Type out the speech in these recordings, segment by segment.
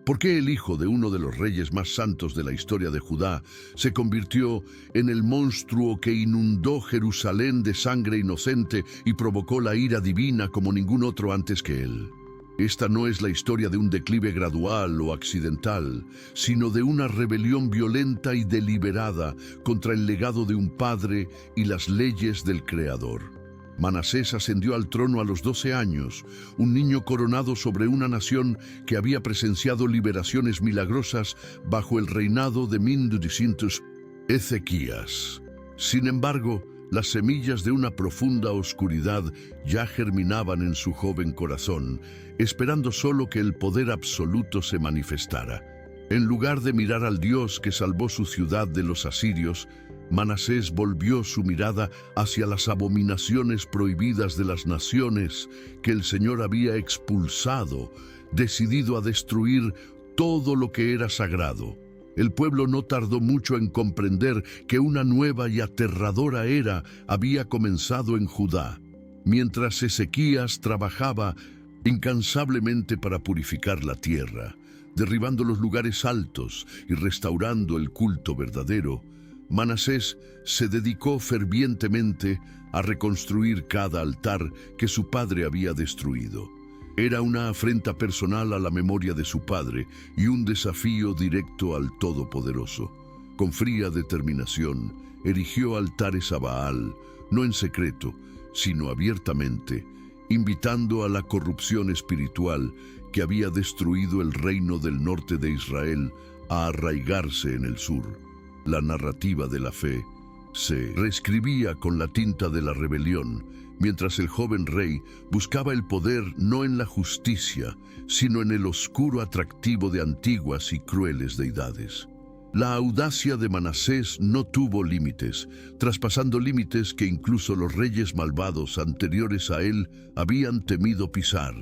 ¿Por qué el hijo de uno de los reyes más santos de la historia de Judá se convirtió en el monstruo que inundó Jerusalén de sangre inocente y provocó la ira divina como ningún otro antes que él? Esta no es la historia de un declive gradual o accidental, sino de una rebelión violenta y deliberada contra el legado de un padre y las leyes del Creador. Manasés ascendió al trono a los 12 años, un niño coronado sobre una nación que había presenciado liberaciones milagrosas bajo el reinado de Mindudiscintus Ezequías. Sin embargo, las semillas de una profunda oscuridad ya germinaban en su joven corazón, esperando solo que el poder absoluto se manifestara. En lugar de mirar al Dios que salvó su ciudad de los asirios, Manasés volvió su mirada hacia las abominaciones prohibidas de las naciones que el Señor había expulsado, decidido a destruir todo lo que era sagrado. El pueblo no tardó mucho en comprender que una nueva y aterradora era había comenzado en Judá. Mientras Ezequías trabajaba incansablemente para purificar la tierra, derribando los lugares altos y restaurando el culto verdadero, Manasés se dedicó fervientemente a reconstruir cada altar que su padre había destruido. Era una afrenta personal a la memoria de su padre y un desafío directo al Todopoderoso. Con fría determinación, erigió altares a Baal, no en secreto, sino abiertamente, invitando a la corrupción espiritual que había destruido el reino del norte de Israel a arraigarse en el sur. La narrativa de la fe se reescribía con la tinta de la rebelión, mientras el joven rey buscaba el poder no en la justicia, sino en el oscuro atractivo de antiguas y crueles deidades. La audacia de Manasés no tuvo límites, traspasando límites que incluso los reyes malvados anteriores a él habían temido pisar.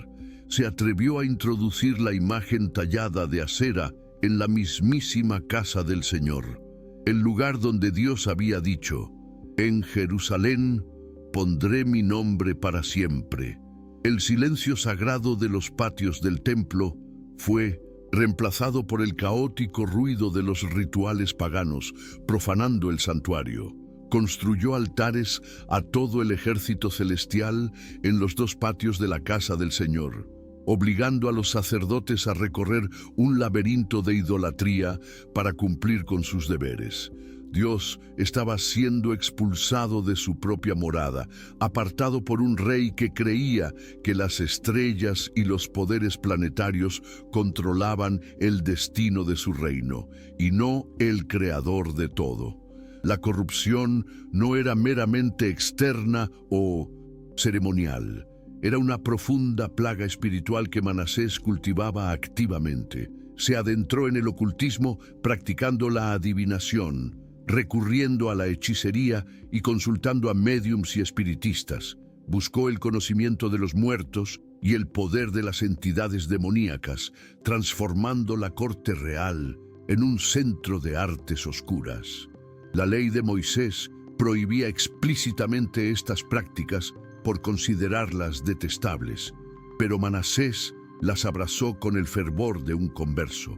Se atrevió a introducir la imagen tallada de Asera en la mismísima casa del Señor, el lugar donde Dios había dicho: «En Jerusalén pondré mi nombre para siempre». El silencio sagrado de los patios del templo fue reemplazado por el caótico ruido de los rituales paganos, profanando el santuario. Construyó altares a todo el ejército celestial en los dos patios de la casa del Señor, obligando a los sacerdotes a recorrer un laberinto de idolatría para cumplir con sus deberes. Dios estaba siendo expulsado de su propia morada, apartado por un rey que creía que las estrellas y los poderes planetarios controlaban el destino de su reino, y no el creador de todo. La corrupción no era meramente externa o ceremonial. Era una profunda plaga espiritual que Manasés cultivaba activamente. Se adentró en el ocultismo practicando la adivinación, recurriendo a la hechicería y consultando a médiums y espiritistas. Buscó el conocimiento de los muertos y el poder de las entidades demoníacas, transformando la corte real en un centro de artes oscuras. La ley de Moisés prohibía explícitamente estas prácticas por considerarlas detestables, pero Manasés las abrazó con el fervor de un converso.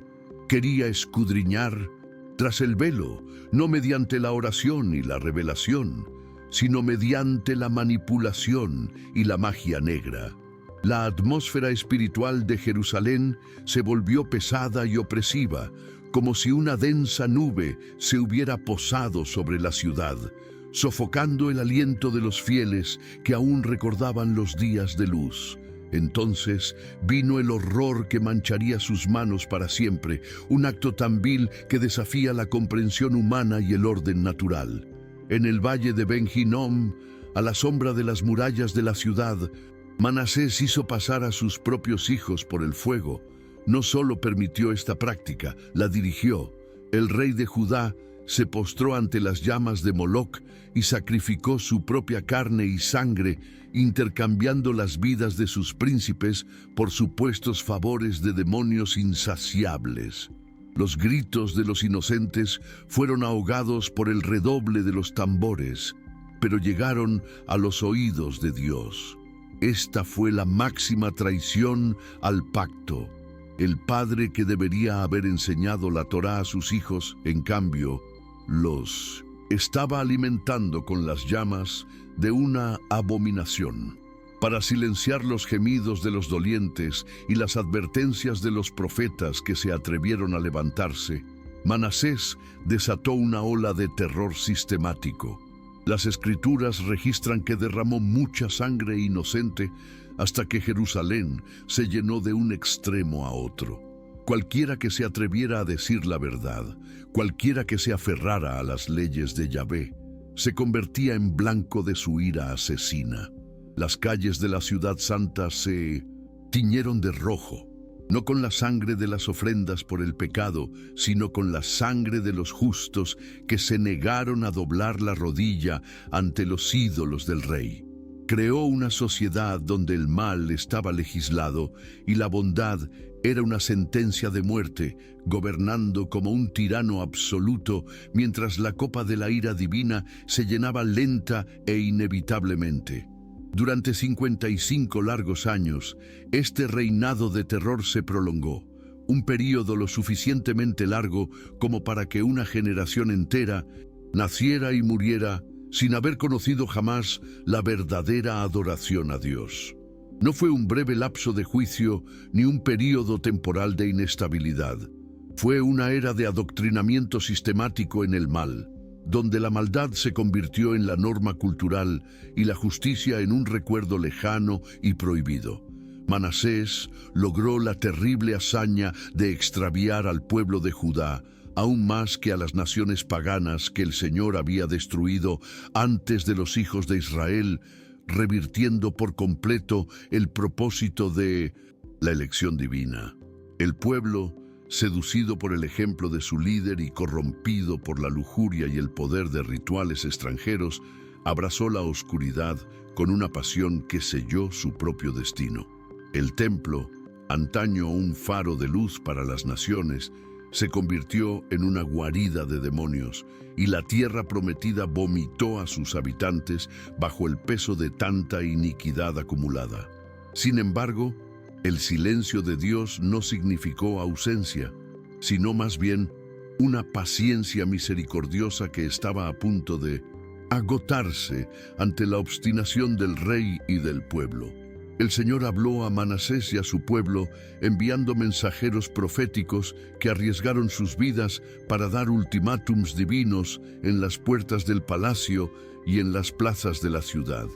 Quería escudriñar tras el velo, no mediante la oración y la revelación, sino mediante la manipulación y la magia negra. La atmósfera espiritual de Jerusalén se volvió pesada y opresiva, como si una densa nube se hubiera posado sobre la ciudad, sofocando el aliento de los fieles que aún recordaban los días de luz. Entonces vino el horror que mancharía sus manos para siempre, un acto tan vil que desafía la comprensión humana y el orden natural. En el valle de Ben Hinnom, a la sombra de las murallas de la ciudad, Manasés hizo pasar a sus propios hijos por el fuego. No solo permitió esta práctica, la dirigió. El rey de Judá se postró ante las llamas de Moloc y sacrificó su propia carne y sangre, intercambiando las vidas de sus príncipes por supuestos favores de demonios insaciables. Los gritos de los inocentes fueron ahogados por el redoble de los tambores, pero llegaron a los oídos de Dios. Esta fue la máxima traición al pacto. El padre que debería haber enseñado la Torá a sus hijos, en cambio, los estaba alimentando con las llamas de una abominación. Para silenciar los gemidos de los dolientes y las advertencias de los profetas que se atrevieron a levantarse, Manasés desató una ola de terror sistemático. Las escrituras registran que derramó mucha sangre inocente hasta que Jerusalén se llenó de un extremo a otro. Cualquiera que se atreviera a decir la verdad, cualquiera que se aferrara a las leyes de Yahvé, se convertía en blanco de su ira asesina. Las calles de la ciudad santa se tiñeron de rojo, no con la sangre de las ofrendas por el pecado, sino con la sangre de los justos que se negaron a doblar la rodilla ante los ídolos del rey. Creó una sociedad donde el mal estaba legislado y la bondad era una sentencia de muerte, gobernando como un tirano absoluto, mientras la copa de la ira divina se llenaba lenta e inevitablemente. Durante 55 largos años, este reinado de terror se prolongó, un período lo suficientemente largo como para que una generación entera naciera y muriera sin haber conocido jamás la verdadera adoración a Dios. No fue un breve lapso de juicio ni un período temporal de inestabilidad. Fue una era de adoctrinamiento sistemático en el mal, donde la maldad se convirtió en la norma cultural y la justicia en un recuerdo lejano y prohibido. Manasés logró la terrible hazaña de extraviar al pueblo de Judá, aún más que a las naciones paganas que el Señor había destruido antes de los hijos de Israel, revirtiendo por completo el propósito de la elección divina. El pueblo, seducido por el ejemplo de su líder y corrompido por la lujuria y el poder de rituales extranjeros, abrazó la oscuridad con una pasión que selló su propio destino. El templo, antaño un faro de luz para las naciones, se convirtió en una guarida de demonios, y la tierra prometida vomitó a sus habitantes bajo el peso de tanta iniquidad acumulada. Sin embargo, el silencio de Dios no significó ausencia, sino más bien una paciencia misericordiosa que estaba a punto de agotarse ante la obstinación del rey y del pueblo. El Señor habló a Manasés y a su pueblo, enviando mensajeros proféticos que arriesgaron sus vidas para dar ultimátums divinos en las puertas del palacio y en las plazas de la ciudad.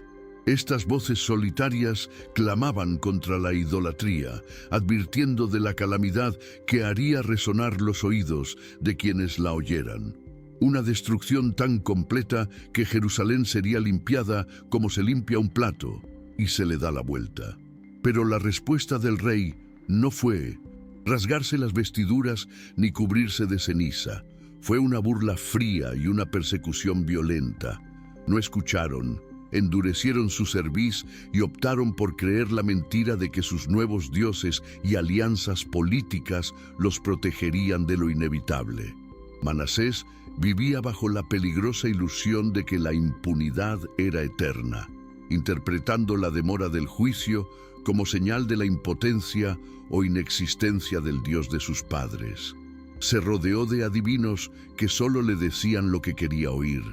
Estas voces solitarias clamaban contra la idolatría, advirtiendo de la calamidad que haría resonar los oídos de quienes la oyeran. Una destrucción tan completa que Jerusalén sería limpiada como se limpia un plato, y se le da la vuelta. Pero la respuesta del rey no fue rasgarse las vestiduras ni cubrirse de ceniza. Fue una burla fría y una persecución violenta. No escucharon, endurecieron su cerviz y optaron por creer la mentira de que sus nuevos dioses y alianzas políticas los protegerían de lo inevitable. Manasés vivía bajo la peligrosa ilusión de que la impunidad era eterna, interpretando la demora del juicio como señal de la impotencia o inexistencia del Dios de sus padres. Se rodeó de adivinos que solo le decían lo que quería oír,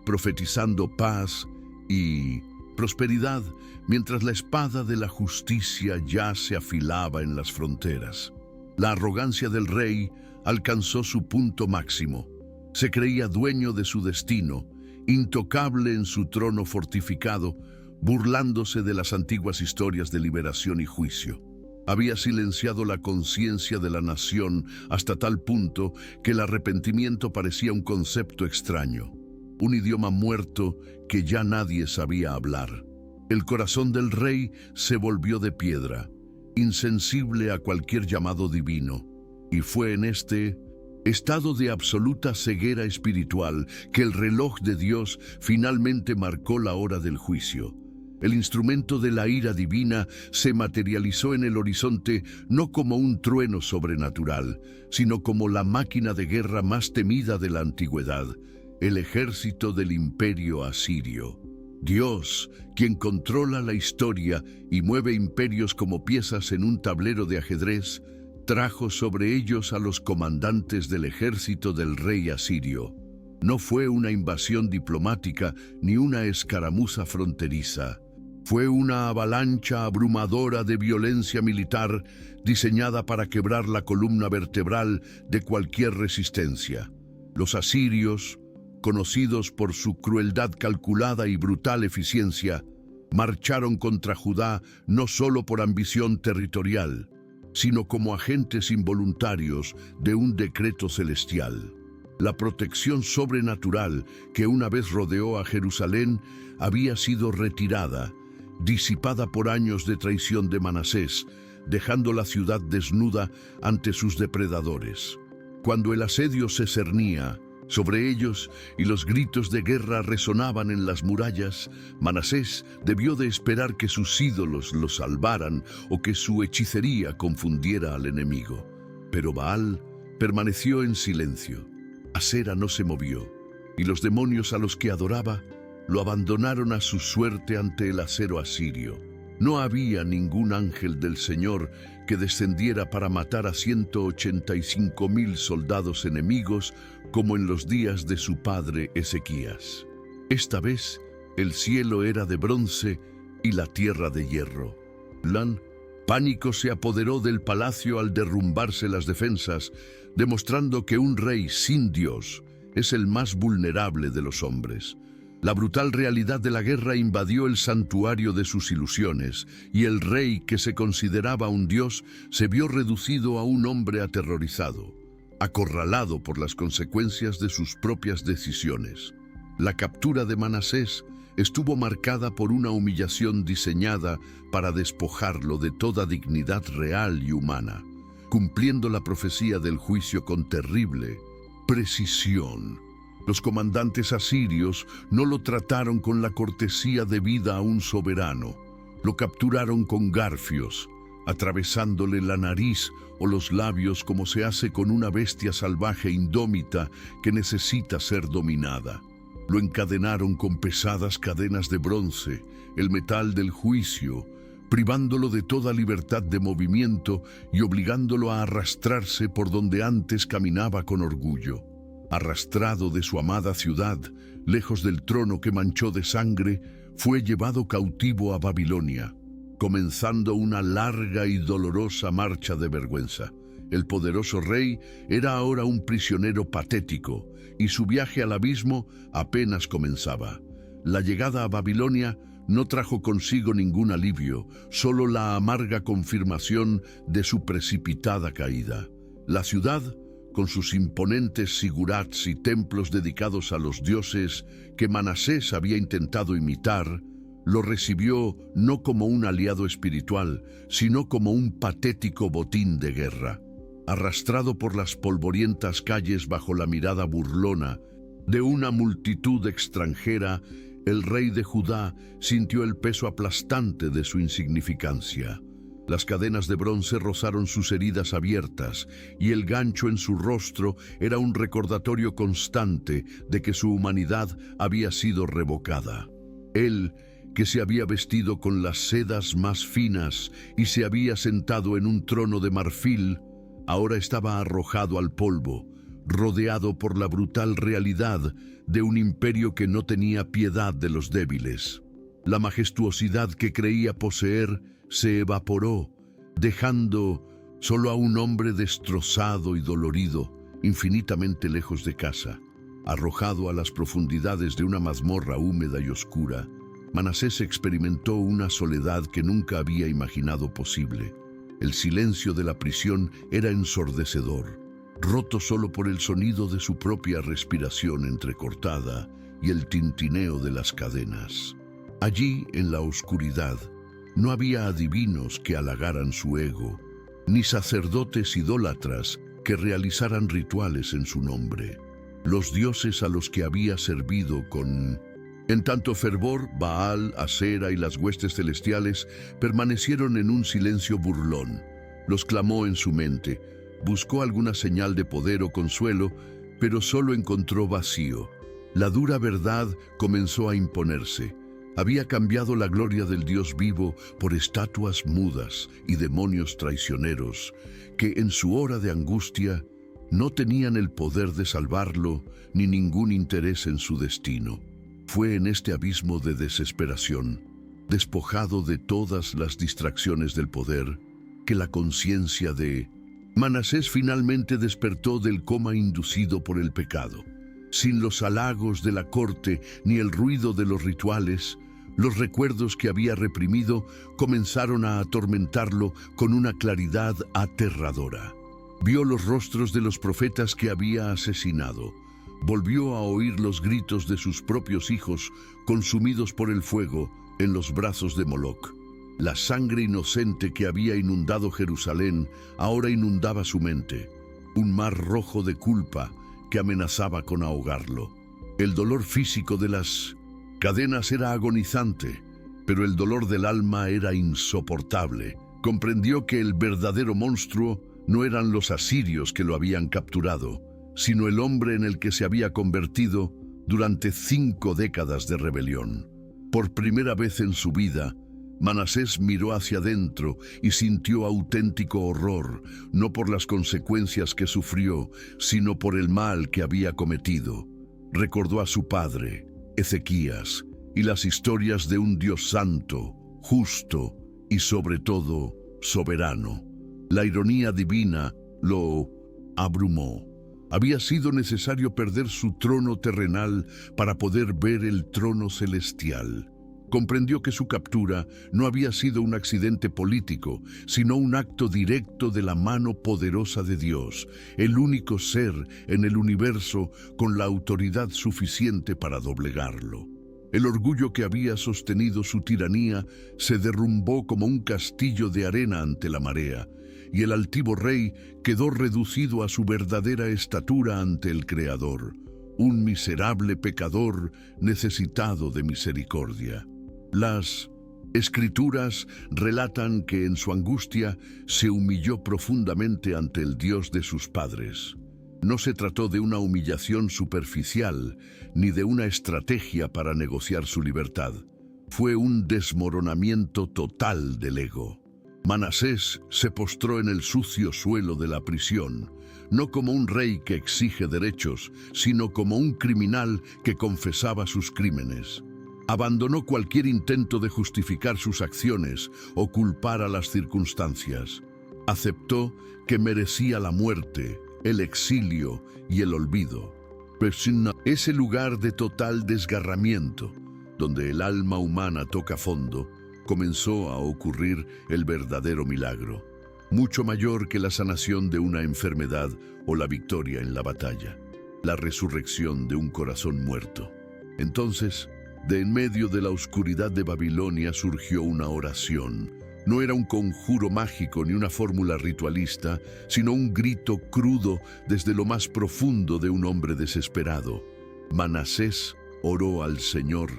profetizando paz y prosperidad, mientras la espada de la justicia ya se afilaba en las fronteras. La arrogancia del rey alcanzó su punto máximo. Se creía dueño de su destino, intocable en su trono fortificado, burlándose de las antiguas historias de liberación y juicio. Había silenciado la conciencia de la nación hasta tal punto que el arrepentimiento parecía un concepto extraño, un idioma muerto que ya nadie sabía hablar. El corazón del rey se volvió de piedra, insensible a cualquier llamado divino, y fue en este estado de absoluta ceguera espiritual que el reloj de Dios finalmente marcó la hora del juicio. El instrumento de la ira divina se materializó en el horizonte no como un trueno sobrenatural, sino como la máquina de guerra más temida de la antigüedad, el ejército del imperio asirio. Dios, quien controla la historia y mueve imperios como piezas en un tablero de ajedrez, trajo sobre ellos a los comandantes del ejército del rey asirio. No fue una invasión diplomática ni una escaramuza fronteriza. Fue una avalancha abrumadora de violencia militar diseñada para quebrar la columna vertebral de cualquier resistencia. Los asirios, conocidos por su crueldad calculada y brutal eficiencia, marcharon contra Judá no solo por ambición territorial, sino como agentes involuntarios de un decreto celestial. La protección sobrenatural que una vez rodeó a Jerusalén había sido retirada, disipada por años de traición de Manasés, dejando la ciudad desnuda ante sus depredadores. Cuando el asedio se cernía sobre ellos y los gritos de guerra resonaban en las murallas, Manasés debió de esperar que sus ídolos lo salvaran o que su hechicería confundiera al enemigo. Pero Baal permaneció en silencio. Asera no se movió, y los demonios a los que adoraba lo abandonaron a su suerte ante el acero asirio. No había ningún ángel del Señor que descendiera para matar a 185,000 soldados enemigos como en los días de su padre Ezequías. Esta vez el cielo era de bronce y la tierra de hierro. Pánico se apoderó del palacio al derrumbarse las defensas, demostrando que un rey sin Dios es el más vulnerable de los hombres. La brutal realidad de la guerra invadió el santuario de sus ilusiones, y el rey, que se consideraba un dios, se vio reducido a un hombre aterrorizado, acorralado por las consecuencias de sus propias decisiones. La captura de Manasés estuvo marcada por una humillación diseñada para despojarlo de toda dignidad real y humana, cumpliendo la profecía del juicio con terrible precisión. Los comandantes asirios no lo trataron con la cortesía debida a un soberano. Lo capturaron con garfios, atravesándole la nariz o los labios como se hace con una bestia salvaje indómita que necesita ser dominada. Lo encadenaron con pesadas cadenas de bronce, el metal del juicio, privándolo de toda libertad de movimiento y obligándolo a arrastrarse por donde antes caminaba con orgullo. Arrastrado de su amada ciudad, lejos del trono que manchó de sangre, fue llevado cautivo a Babilonia, comenzando una larga y dolorosa marcha de vergüenza. El poderoso rey era ahora un prisionero patético, y su viaje al abismo apenas comenzaba. La llegada a Babilonia no trajo consigo ningún alivio, solo la amarga confirmación de su precipitada caída. La ciudad, con sus imponentes sigurats y templos dedicados a los dioses que Manasés había intentado imitar, lo recibió no como un aliado espiritual, sino como un patético botín de guerra. Arrastrado por las polvorientas calles bajo la mirada burlona de una multitud extranjera, el rey de Judá sintió el peso aplastante de su insignificancia. Las cadenas de bronce rozaron sus heridas abiertas, y el gancho en su rostro era un recordatorio constante de que su humanidad había sido revocada. Él, que se había vestido con las sedas más finas y se había sentado en un trono de marfil, ahora estaba arrojado al polvo, rodeado por la brutal realidad de un imperio que no tenía piedad de los débiles. La majestuosidad que creía poseer se evaporó, dejando solo a un hombre destrozado y dolorido, infinitamente lejos de casa. Arrojado a las profundidades de una mazmorra húmeda y oscura, Manasés experimentó una soledad que nunca había imaginado posible. El silencio de la prisión era ensordecedor, roto solo por el sonido de su propia respiración entrecortada y el tintineo de las cadenas. Allí, en la oscuridad, no había adivinos que halagaran su ego, ni sacerdotes idólatras que realizaran rituales en su nombre. Los dioses a los que había servido en tanto fervor, Baal, Asera y las huestes celestiales permanecieron en un silencio burlón. Los clamó en su mente, buscó alguna señal de poder o consuelo, pero solo encontró vacío. La dura verdad comenzó a imponerse. Había cambiado la gloria del Dios vivo por estatuas mudas y demonios traicioneros que en su hora de angustia no tenían el poder de salvarlo ni ningún interés en su destino. Fue en este abismo de desesperación, despojado de todas las distracciones del poder, que la conciencia de Manasés finalmente despertó del coma inducido por el pecado. Sin los halagos de la corte ni el ruido de los rituales, los recuerdos que había reprimido comenzaron a atormentarlo con una claridad aterradora. Vio los rostros de los profetas que había asesinado. Volvió a oír los gritos de sus propios hijos consumidos por el fuego en los brazos de Moloc. La sangre inocente que había inundado Jerusalén ahora inundaba su mente, un mar rojo de culpa que amenazaba con ahogarlo. El dolor físico de las cadenas era agonizante, pero el dolor del alma era insoportable. Comprendió que el verdadero monstruo no eran los asirios que lo habían capturado, sino el hombre en el que se había convertido durante 5 décadas de rebelión. Por primera vez en su vida, Manasés miró hacia adentro y sintió auténtico horror, no por las consecuencias que sufrió, sino por el mal que había cometido. Recordó a su padre, Ezequías, y las historias de un Dios santo, justo y sobre todo soberano. La ironía divina lo abrumó. Había sido necesario perder su trono terrenal para poder ver el trono celestial. Comprendió que su captura no había sido un accidente político, sino un acto directo de la mano poderosa de Dios, el único ser en el universo con la autoridad suficiente para doblegarlo. El orgullo que había sostenido su tiranía se derrumbó como un castillo de arena ante la marea, y el altivo rey quedó reducido a su verdadera estatura ante el Creador, un miserable pecador necesitado de misericordia. Las Escrituras relatan que en su angustia se humilló profundamente ante el Dios de sus padres. No se trató de una humillación superficial, ni de una estrategia para negociar su libertad. Fue un desmoronamiento total del ego. Manasés se postró en el sucio suelo de la prisión, no como un rey que exige derechos, sino como un criminal que confesaba sus crímenes. Abandonó cualquier intento de justificar sus acciones o culpar a las circunstancias. Aceptó que merecía la muerte, el exilio y el olvido. Ese lugar de total desgarramiento, donde el alma humana toca fondo, comenzó a ocurrir el verdadero milagro, mucho mayor que la sanación de una enfermedad o la victoria en la batalla, la resurrección de un corazón muerto. Entonces, de en medio de la oscuridad de Babilonia surgió una oración. No era un conjuro mágico ni una fórmula ritualista, sino un grito crudo desde lo más profundo de un hombre desesperado. Manasés oró al Señor,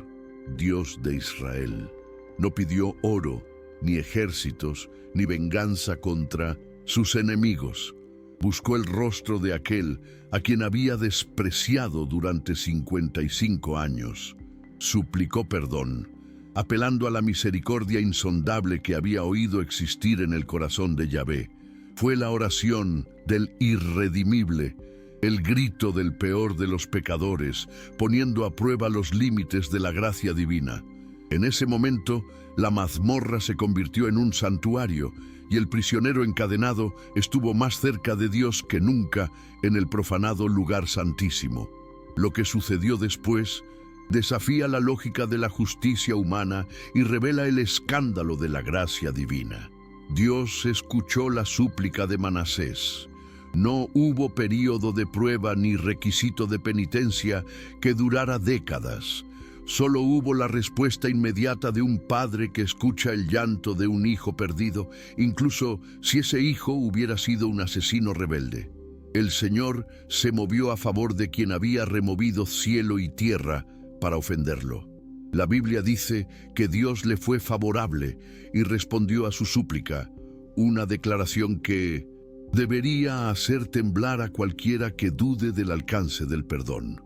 Dios de Israel. No pidió oro, ni ejércitos, ni venganza contra sus enemigos. Buscó el rostro de aquel a quien había despreciado durante 55 años. Suplicó perdón, apelando a la misericordia insondable que había oído existir en el corazón de Yahvé. Fue la oración del irredimible, el grito del peor de los pecadores, poniendo a prueba los límites de la gracia divina. En ese momento, la mazmorra se convirtió en un santuario y el prisionero encadenado estuvo más cerca de Dios que nunca en el profanado lugar santísimo. Lo que sucedió después desafía la lógica de la justicia humana y revela el escándalo de la gracia divina. Dios escuchó la súplica de Manasés. No hubo período de prueba ni requisito de penitencia que durara décadas. Solo hubo la respuesta inmediata de un padre que escucha el llanto de un hijo perdido, incluso si ese hijo hubiera sido un asesino rebelde. El Señor se movió a favor de quien había removido cielo y tierra para ofenderlo. La Biblia dice que Dios le fue favorable y respondió a su súplica, una declaración que debería hacer temblar a cualquiera que dude del alcance del perdón.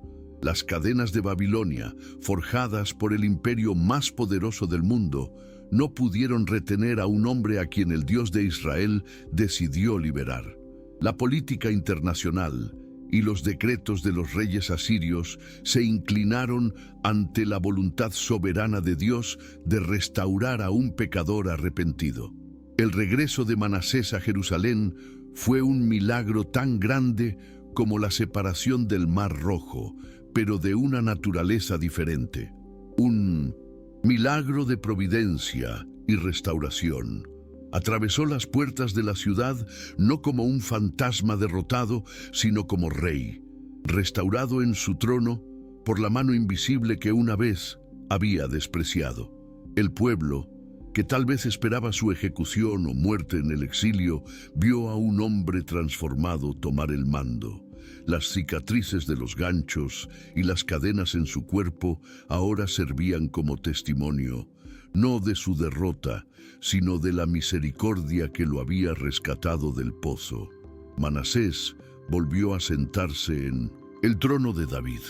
Las cadenas de Babilonia, forjadas por el imperio más poderoso del mundo, no pudieron retener a un hombre a quien el Dios de Israel decidió liberar. La política internacional y los decretos de los reyes asirios se inclinaron ante la voluntad soberana de Dios de restaurar a un pecador arrepentido. El regreso de Manasés a Jerusalén fue un milagro tan grande como la separación del Mar Rojo, pero de una naturaleza diferente. Un milagro de providencia y restauración. Atravesó las puertas de la ciudad no como un fantasma derrotado, sino como rey, restaurado en su trono por la mano invisible que una vez había despreciado. El pueblo, que tal vez esperaba su ejecución o muerte en el exilio, vio a un hombre transformado tomar el mando. Las cicatrices de los ganchos y las cadenas en su cuerpo ahora servían como testimonio, no de su derrota, sino de la misericordia que lo había rescatado del pozo. Manasés volvió a sentarse en el trono de David,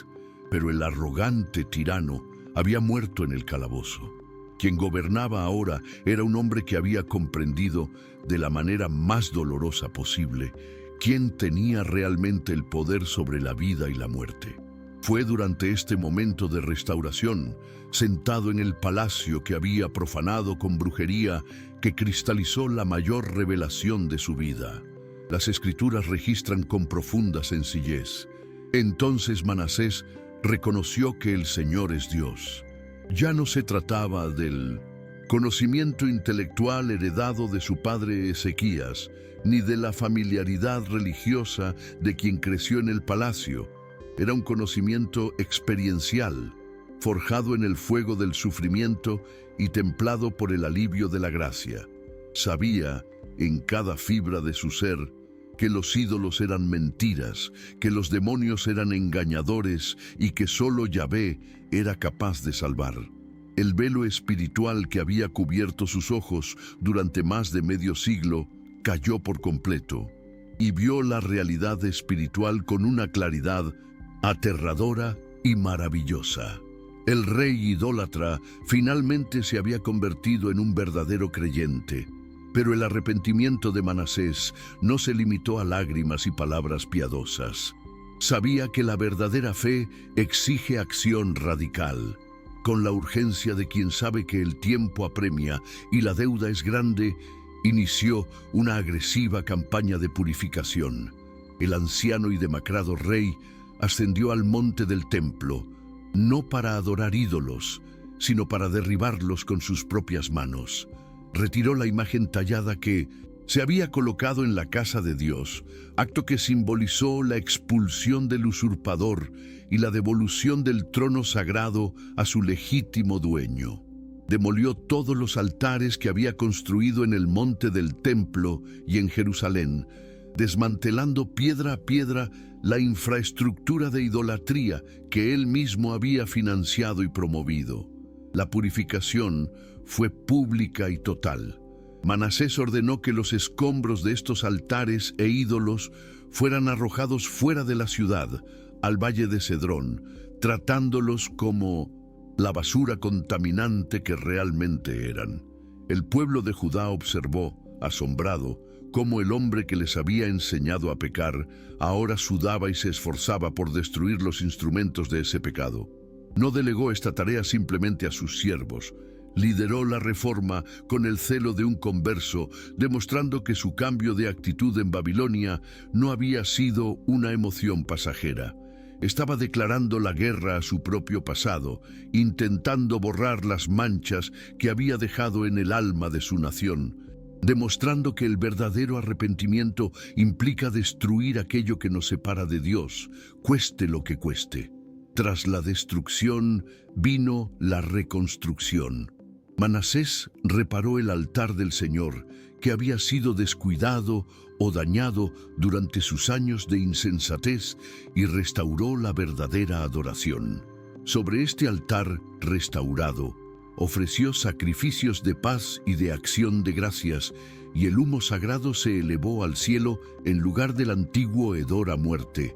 pero el arrogante tirano había muerto en el calabozo. Quien gobernaba ahora era un hombre que había comprendido de la manera más dolorosa posible quién tenía realmente el poder sobre la vida y la muerte. Fue durante este momento de restauración, sentado en el palacio que había profanado con brujería, que cristalizó la mayor revelación de su vida. Las Escrituras registran con profunda sencillez. Entonces Manasés reconoció que el Señor es Dios. Ya no se trataba del conocimiento intelectual heredado de su padre Ezequías, ni de la familiaridad religiosa de quien creció en el palacio. Era un conocimiento experiencial, forjado en el fuego del sufrimiento y templado por el alivio de la gracia. Sabía, en cada fibra de su ser, que los ídolos eran mentiras, que los demonios eran engañadores y que solo Yahvé era capaz de salvar. El velo espiritual que había cubierto sus ojos durante más de medio siglo cayó por completo y vio la realidad espiritual con una claridad aterradora y maravillosa. El rey idólatra finalmente se había convertido en un verdadero creyente, pero el arrepentimiento de Manasés no se limitó a lágrimas y palabras piadosas. Sabía que la verdadera fe exige acción radical. Con la urgencia de quien sabe que el tiempo apremia y la deuda es grande, inició una agresiva campaña de purificación. El anciano y demacrado rey ascendió al monte del templo, no para adorar ídolos, sino para derribarlos con sus propias manos. Retiró la imagen tallada que se había colocado en la casa de Dios, acto que simbolizó la expulsión del usurpador y la devolución del trono sagrado a su legítimo dueño. Demolió todos los altares que había construido en el monte del templo y en Jerusalén, desmantelando piedra a piedra la infraestructura de idolatría que él mismo había financiado y promovido. La purificación fue pública y total. Manasés ordenó que los escombros de estos altares e ídolos fueran arrojados fuera de la ciudad, al valle de Cedrón, tratándolos como la basura contaminante que realmente eran. El pueblo de Judá observó, asombrado, cómo el hombre que les había enseñado a pecar ahora sudaba y se esforzaba por destruir los instrumentos de ese pecado. No delegó esta tarea simplemente a sus siervos. Lideró la reforma con el celo de un converso, demostrando que su cambio de actitud en Babilonia no había sido una emoción pasajera. Estaba declarando la guerra a su propio pasado, intentando borrar las manchas que había dejado en el alma de su nación, demostrando que el verdadero arrepentimiento implica destruir aquello que nos separa de Dios, cueste lo que cueste. Tras la destrucción vino la reconstrucción. Manasés reparó el altar del Señor, que había sido descuidado o dañado durante sus años de insensatez, y restauró la verdadera adoración. Sobre este altar restaurado, ofreció sacrificios de paz y de acción de gracias, y el humo sagrado se elevó al cielo en lugar del antiguo hedor a muerte.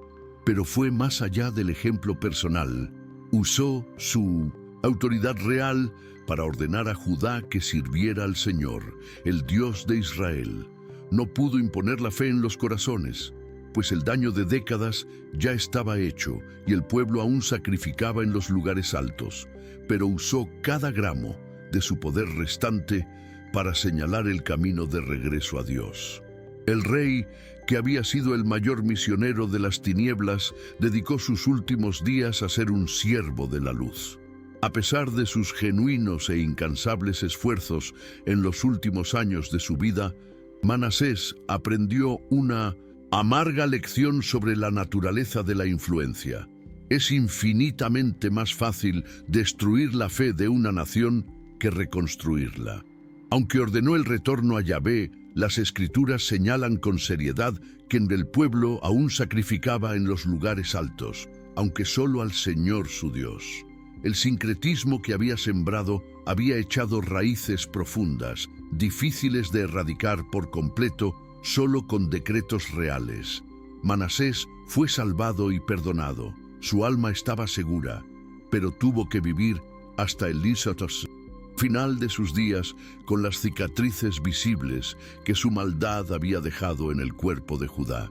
pero fue más allá del ejemplo personal. Usó su autoridad real para ordenar a Judá que sirviera al Señor, el Dios de Israel. No pudo imponer la fe en los corazones, pues el daño de décadas ya estaba hecho y el pueblo aún sacrificaba en los lugares altos, pero usó cada gramo de su poder restante para señalar el camino de regreso a Dios. El rey, que había sido el mayor misionero de las tinieblas, dedicó sus últimos días a ser un siervo de la luz. A pesar de sus genuinos e incansables esfuerzos en los últimos años de su vida, Manasés aprendió una amarga lección sobre la naturaleza de la influencia. Es infinitamente más fácil destruir la fe de una nación que reconstruirla. Aunque ordenó el retorno a Yahvé, las Escrituras señalan con seriedad que el pueblo aún sacrificaba en los lugares altos, aunque solo al Señor su Dios. El sincretismo que había sembrado había echado raíces profundas, difíciles de erradicar por completo solo con decretos reales. Manasés fue salvado y perdonado. Su alma estaba segura, pero tuvo que vivir hasta el final de sus días con las cicatrices visibles que su maldad había dejado en el cuerpo de Judá.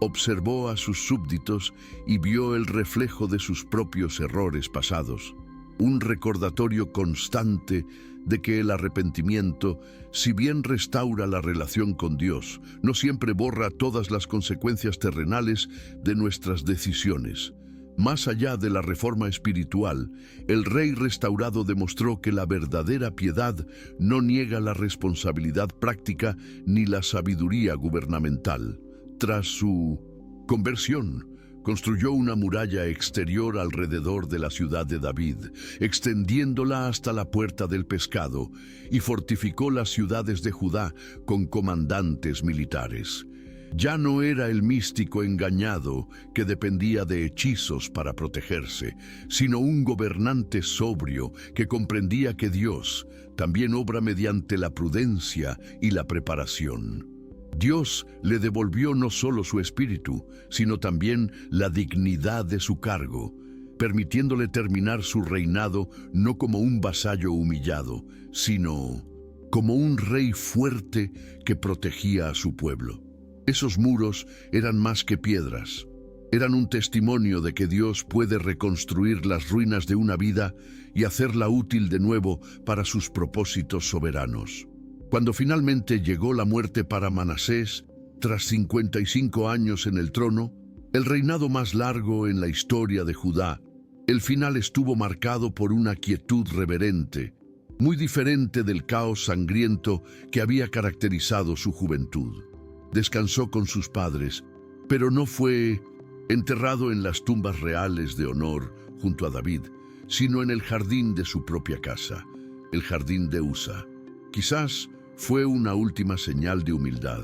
Observó a sus súbditos y vio el reflejo de sus propios errores pasados, un recordatorio constante de que el arrepentimiento, si bien restaura la relación con Dios, no siempre borra todas las consecuencias terrenales de nuestras decisiones. Más allá de la reforma espiritual, el rey restaurado demostró que la verdadera piedad no niega la responsabilidad práctica ni la sabiduría gubernamental. Tras su conversión, construyó una muralla exterior alrededor de la ciudad de David, extendiéndola hasta la Puerta del Pescado, y fortificó las ciudades de Judá con comandantes militares. Ya no era el místico engañado que dependía de hechizos para protegerse, sino un gobernante sobrio que comprendía que Dios también obra mediante la prudencia y la preparación. Dios le devolvió no solo su espíritu, sino también la dignidad de su cargo, permitiéndole terminar su reinado no como un vasallo humillado, sino como un rey fuerte que protegía a su pueblo. Esos muros eran más que piedras. Eran un testimonio de que Dios puede reconstruir las ruinas de una vida y hacerla útil de nuevo para sus propósitos soberanos. Cuando finalmente llegó la muerte para Manasés, tras 55 años en el trono, el reinado más largo en la historia de Judá, el final estuvo marcado por una quietud reverente, muy diferente del caos sangriento que había caracterizado su juventud. Descansó con sus padres, pero no fue enterrado en las tumbas reales de honor junto a David, sino en el jardín de su propia casa, el jardín de Usa. Quizás fue una última señal de humildad,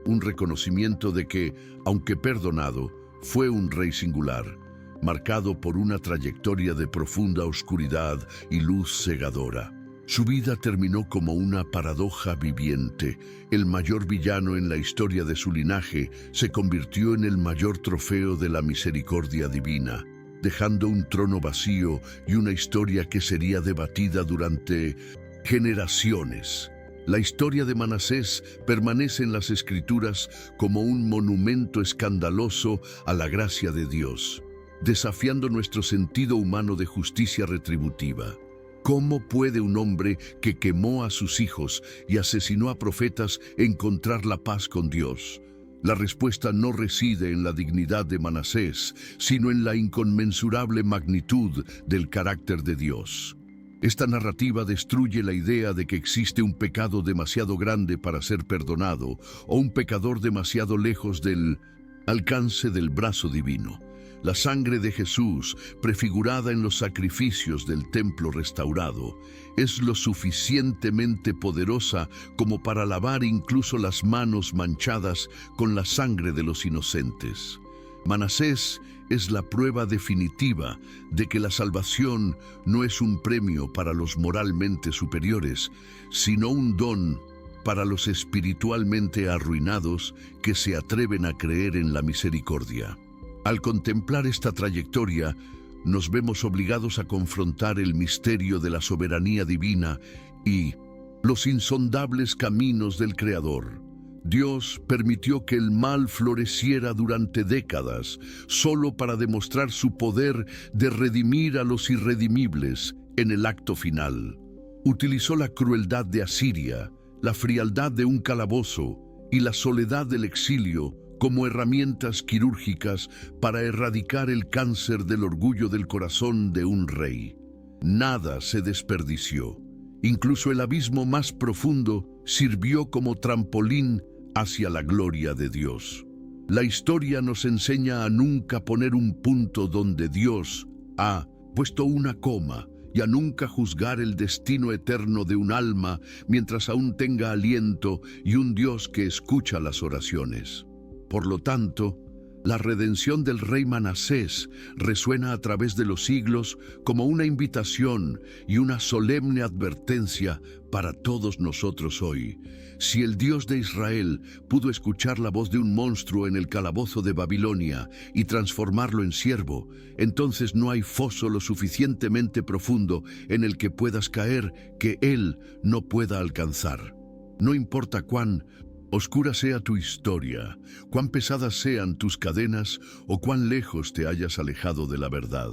un reconocimiento de que, aunque perdonado, fue un rey singular, marcado por una trayectoria de profunda oscuridad y luz cegadora. Su vida terminó como una paradoja viviente. El mayor villano en la historia de su linaje se convirtió en el mayor trofeo de la misericordia divina, dejando un trono vacío y una historia que sería debatida durante generaciones. La historia de Manasés permanece en las Escrituras como un monumento escandaloso a la gracia de Dios, desafiando nuestro sentido humano de justicia retributiva. ¿Cómo puede un hombre que quemó a sus hijos y asesinó a profetas encontrar la paz con Dios? La respuesta no reside en la dignidad de Manasés, sino en la inconmensurable magnitud del carácter de Dios. Esta narrativa destruye la idea de que existe un pecado demasiado grande para ser perdonado o un pecador demasiado lejos del alcance del brazo divino. La sangre de Jesús, prefigurada en los sacrificios del templo restaurado, es lo suficientemente poderosa como para lavar incluso las manos manchadas con la sangre de los inocentes. Manasés es la prueba definitiva de que la salvación no es un premio para los moralmente superiores, sino un don para los espiritualmente arruinados que se atreven a creer en la misericordia. Al contemplar esta trayectoria, nos vemos obligados a confrontar el misterio de la soberanía divina y los insondables caminos del Creador. Dios permitió que el mal floreciera durante décadas, solo para demostrar su poder de redimir a los irredimibles en el acto final. Utilizó la crueldad de Asiria, la frialdad de un calabozo y la soledad del exilio como herramientas quirúrgicas para erradicar el cáncer del orgullo del corazón de un rey. Nada se desperdició. Incluso el abismo más profundo sirvió como trampolín hacia la gloria de Dios. La historia nos enseña a nunca poner un punto donde Dios ha puesto una coma y a nunca juzgar el destino eterno de un alma mientras aún tenga aliento y un Dios que escucha las oraciones. Por lo tanto, la redención del rey Manasés resuena a través de los siglos como una invitación y una solemne advertencia para todos nosotros hoy. Si el Dios de Israel pudo escuchar la voz de un monstruo en el calabozo de Babilonia y transformarlo en siervo, entonces no hay foso lo suficientemente profundo en el que puedas caer que Él no pueda alcanzar. No importa cuán oscura sea tu historia, cuán pesadas sean tus cadenas o cuán lejos te hayas alejado de la verdad.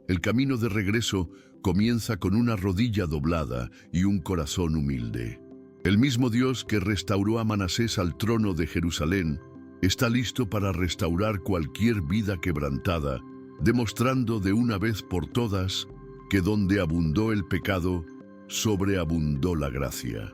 El camino de regreso comienza con una rodilla doblada y un corazón humilde. El mismo Dios que restauró a Manasés al trono de Jerusalén está listo para restaurar cualquier vida quebrantada, demostrando de una vez por todas que donde abundó el pecado, sobreabundó la gracia.